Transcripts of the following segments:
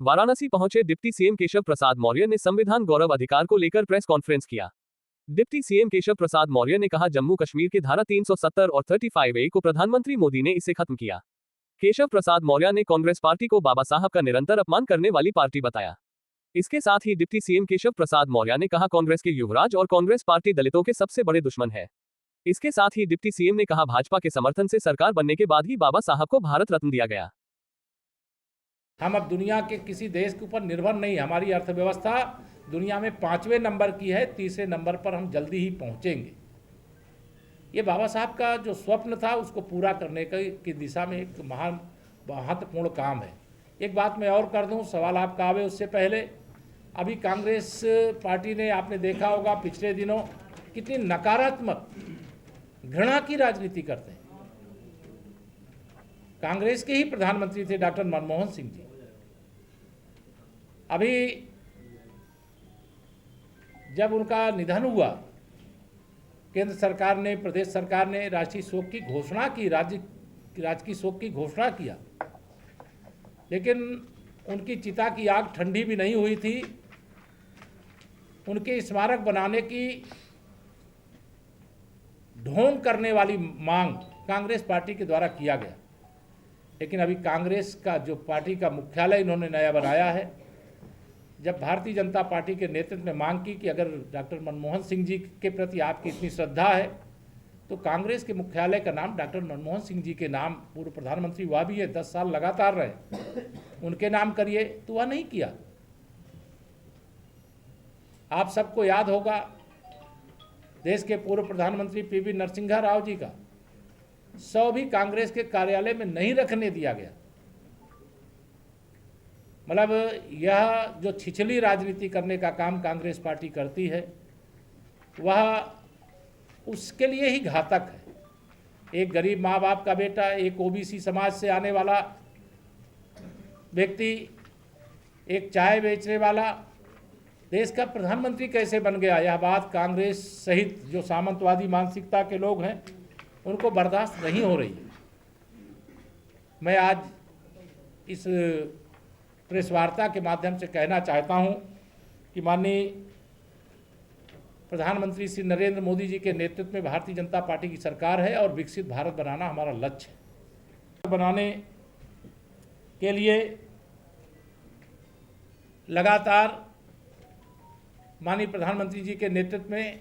वाराणसी पहुंचे deputy CM Keshav Prasad Maurya ने संविधान गौरव अधिकार को लेकर प्रेस कॉन्फ्रेंस किया। डिप्टी सीएम केशव प्रसाद मौर्य ने कहा, जम्मू कश्मीर की धारा 370 और 35A को प्रधानमंत्री मोदी ने इसे खत्म किया। केशव प्रसाद मौर्य ने कांग्रेस पार्टी को बाबा साहब का निरंतर अपमान करने वाली पार्टी बताया। इसके साथ ही डिप्टी सीएम केशव प्रसाद मौर्य ने कहा, कांग्रेस के युवराज और कांग्रेस पार्टी दलितों के सबसे बड़े दुश्मन है। इसके साथ ही डिप्टी सीएम ने कहा, भाजपा के समर्थन से सरकार बनने के बाद ही बाबा साहब को भारत रत्न दिया गया। हम अब दुनिया के किसी देश के ऊपर निर्भर नहीं। हमारी अर्थव्यवस्था दुनिया में 5वें नंबर की है, 3रे नंबर पर हम जल्दी ही पहुंचेंगे। ये बाबा साहब का जो स्वप्न था उसको पूरा करने की दिशा में एक महान महत्वपूर्ण काम है। एक बात मैं और कर दूं, सवाल आपका आवे उससे पहले, अभी कांग्रेस पार्टी ने, आपने देखा होगा पिछले दिनों कितनी नकारात्मक घृणा की राजनीति करते हैं। कांग्रेस के ही प्रधानमंत्री थे डॉक्टर मनमोहन सिंह जी। अभी जब उनका निधन हुआ, केंद्र सरकार ने, प्रदेश सरकार ने राष्ट्रीय शोक की घोषणा की, राजकीय शोक की घोषणा किया, लेकिन उनकी चिता की आग ठंडी भी नहीं हुई थी। उनके स्मारक बनाने की ढोंग करने वाली मांग कांग्रेस पार्टी के द्वारा किया गया। लेकिन अभी कांग्रेस का जो पार्टी का मुख्यालय इन्होंने नया बनाया है, जब भारतीय जनता पार्टी के नेतृत्व में मांग की कि अगर डॉक्टर मनमोहन सिंह जी के प्रति आपकी इतनी श्रद्धा है तो कांग्रेस के मुख्यालय का नाम डॉक्टर मनमोहन सिंह जी के नाम, पूर्व प्रधानमंत्री वह भी है, 10 साल लगातार रहे, उनके नाम करिए, तो वह नहीं किया। आप सबको याद होगा देश के पूर्व प्रधानमंत्री पीवी नरसिम्हा राव जी का शव भी कांग्रेस के कार्यालय में नहीं रखने दिया गया। मतलब यह जो छिछली राजनीति करने का काम कांग्रेस पार्टी करती है, वह उसके लिए ही घातक है। एक गरीब माँ बाप का बेटा, एक ओबीसी समाज से आने वाला व्यक्ति, एक चाय बेचने वाला देश का प्रधानमंत्री कैसे बन गया, यह बात कांग्रेस सहित जो सामंतवादी मानसिकता के लोग हैं उनको बर्दाश्त नहीं हो रही है। मैं आज इस प्रेस वार्ता के माध्यम से कहना चाहता हूं कि माननीय प्रधानमंत्री श्री नरेंद्र मोदी जी के नेतृत्व में भारतीय जनता पार्टी की सरकार है और विकसित भारत बनाना हमारा लक्ष्य है। बनाने के लिए लगातार माननीय प्रधानमंत्री जी के नेतृत्व में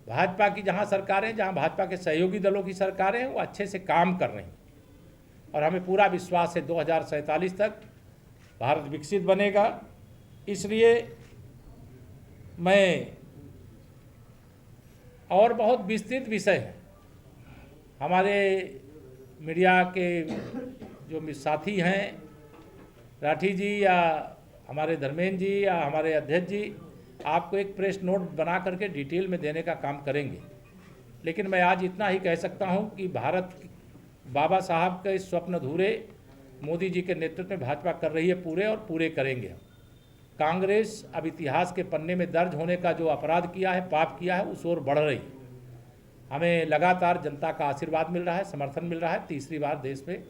भाजपा की जहां सरकारें, जहां भाजपा के सहयोगी दलों की सरकारें, वो अच्छे से काम कर रही हैं और हमें पूरा विश्वास है 2047 तक भारत विकसित बनेगा। इसलिए मैं, और बहुत विस्तृत विषय है, हमारे मीडिया के जो साथी हैं, राठी जी या हमारे धर्मेंद्र जी या हमारे अध्यक्ष जी, आपको एक प्रेस नोट बना करके डिटेल में देने का काम करेंगे। लेकिन मैं आज इतना ही कह सकता हूं कि भारत बाबा साहब के स्वप्न अधूरे मोदी जी के नेतृत्व में भाजपा कर रही है पूरे, और पूरे करेंगे हम। कांग्रेस अब इतिहास के पन्ने में दर्ज होने का जो अपराध किया है, पाप किया है, उस ओर बढ़ रही है। हमें लगातार जनता का आशीर्वाद मिल रहा है, समर्थन मिल रहा है। तीसरी बार देश में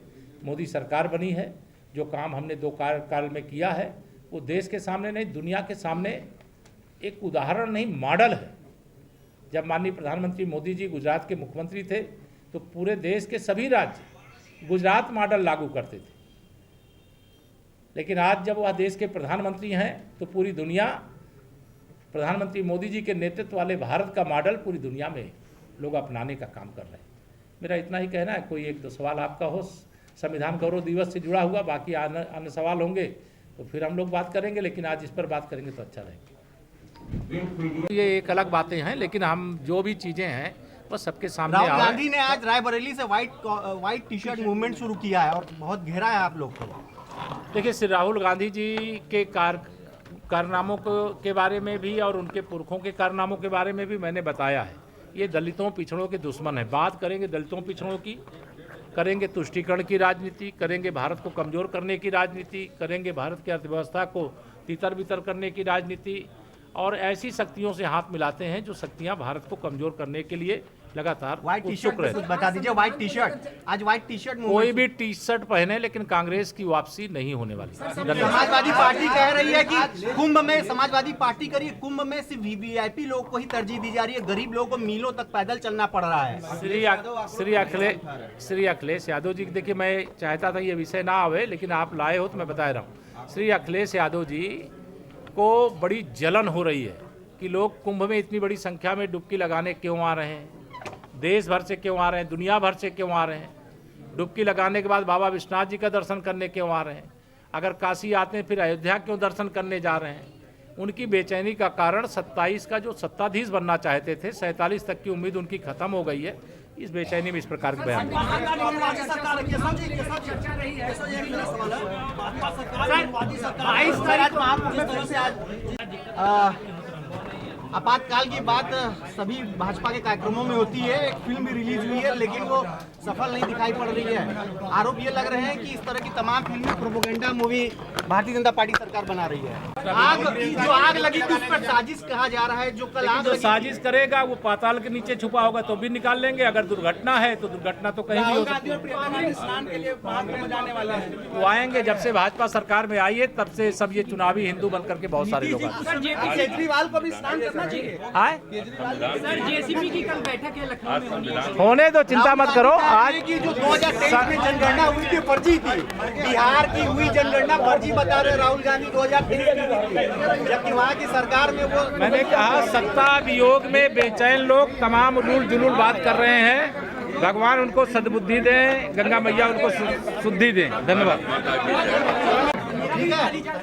मोदी सरकार बनी है। जो काम हमने 2 कार्यकाल में किया है वो देश के सामने नहीं, दुनिया के सामने एक उदाहरण नहीं, मॉडल है। जब माननीय प्रधानमंत्री मोदी जी गुजरात के मुख्यमंत्री थे तो पूरे देश के सभी राज्य गुजरात मॉडल लागू करते थे, लेकिन आज जब वह देश के प्रधानमंत्री हैं तो पूरी दुनिया प्रधानमंत्री मोदी जी के नेतृत्व वाले भारत का मॉडल पूरी दुनिया में लोग अपनाने का काम कर रहे हैं। मेरा इतना ही कहना है। कोई 1-2 सवाल आपका हो संविधान गौरव दिवस से जुड़ा हुआ, बाकी अन्य सवाल होंगे तो फिर हम लोग बात करेंगे, लेकिन आज इस पर बात करेंगे तो अच्छा रहेगा। ये एक अलग बातें हैं, लेकिन हम जो भी चीज़ें हैं वो सबके सामने राहुल गांधी ने आज रायबरेली से व्हाइट टी-शर्ट मूवमेंट शुरू किया है और बहुत गहरा है आप लोग को। देखिए, श्री राहुल गांधी जी के कारनामों के बारे में भी और उनके पुरखों के कारनामों के बारे में भी मैंने बताया है। ये दलितों पिछड़ों के दुश्मन है। बात करेंगे दलितों पिछड़ों की, करेंगे तुष्टीकरण की राजनीति, करेंगे भारत को कमज़ोर करने की राजनीति, करेंगे भारत की अर्थव्यवस्था को तितर बितर करने की राजनीति, और ऐसी शक्तियों से हाथ मिलाते हैं जो शक्तियां भारत को कमज़ोर करने के लिए लगातार व्हाइट टी उत्सुक शर्ट रहते हैं। बता दीजिए, व्हाइट टी शर्ट, आज व्हाइट टी शर्ट कोई भी टी शर्ट पहने, लेकिन कांग्रेस की वापसी नहीं होने वाली। धन्यवाद। समाजवादी पार्टी कह रही है कि कुंभ में, समाजवादी पार्टी कह रही है कुंभ में सिर्फ वीवीआईपी लोगों को ही तरजीह दी जा रही है, गरीब लोगों को मीलों तक पैदल चलना पड़ रहा है। श्री अखिलेश यादव जी, देखिए मैं चाहता था ये विषय ना आवे, लेकिन आप लाए हो तो मैं बता रहा हूँ। श्री अखिलेश यादव जी को बड़ी जलन हो रही है कि लोग कुंभ में इतनी बड़ी संख्या में डुबकी लगाने क्यों आ रहे हैं, देश भर से क्यों आ रहे हैं, दुनिया भर से क्यों आ रहे हैं। डुबकी लगाने के बाद बाबा विश्वनाथ जी का दर्शन करने क्यों आ रहे हैं, अगर काशी आते हैं फिर अयोध्या क्यों दर्शन करने जा रहे हैं। उनकी बेचैनी का कारण 27 का जो सत्ताधीश बनना चाहते थे, 47 तक की उम्मीद उनकी खत्म हो गई है। इस बेचैनी में इस प्रकार के बयान। 22 तारीख को आप जिस तरह से आज आपातकाल की बात सभी भाजपा के कार्यक्रमों में होती है, एक फिल्म भी रिलीज हुई है लेकिन वो सफल नहीं दिखाई पड़ रही है। आरोप ये लग रहे हैं कि इस तरह की तमाम फिल्में propaganda movie Bharatiya Janata party सरकार बना रही है। आग लगी थी उस पर साजिश कहा जा रहा है, जो कल आग जो साजिश करेगा वो पाताल के नीचे छुपा होगा तो भी निकाल लेंगे। अगर दुर्घटना है तो दुर्घटना तो कहीं भी हो सकती है। स्नान के लिए जाने वाले हैं, वो आएंगे। जब से भाजपा सरकार में आई है तब से सब ये चुनावी हिंदू बनकर के बहुत सारे लोग आए। केजरीवाल को भी स्नान करना चाहिए। सर जेसीपी की कल बैठक है लखनऊ में होने दो, चिंता मत करो। आज की जो 2023 में जनगणना हुई थी फर्जी थी, बिहार की हुई जनगणना फर्जी बता रहे राहुल गांधी 2023 की हुई थी, जबकि वहाँ की सरकार में वो मैंने कहा सत्ता वियोग में बेचैन लोग तमाम उलूल जुलूल बात कर रहे हैं। भगवान उनको सद्बुद्धि दें, गंगा मैया उनको शुद्धि दें। धन्यवाद। ठीक है।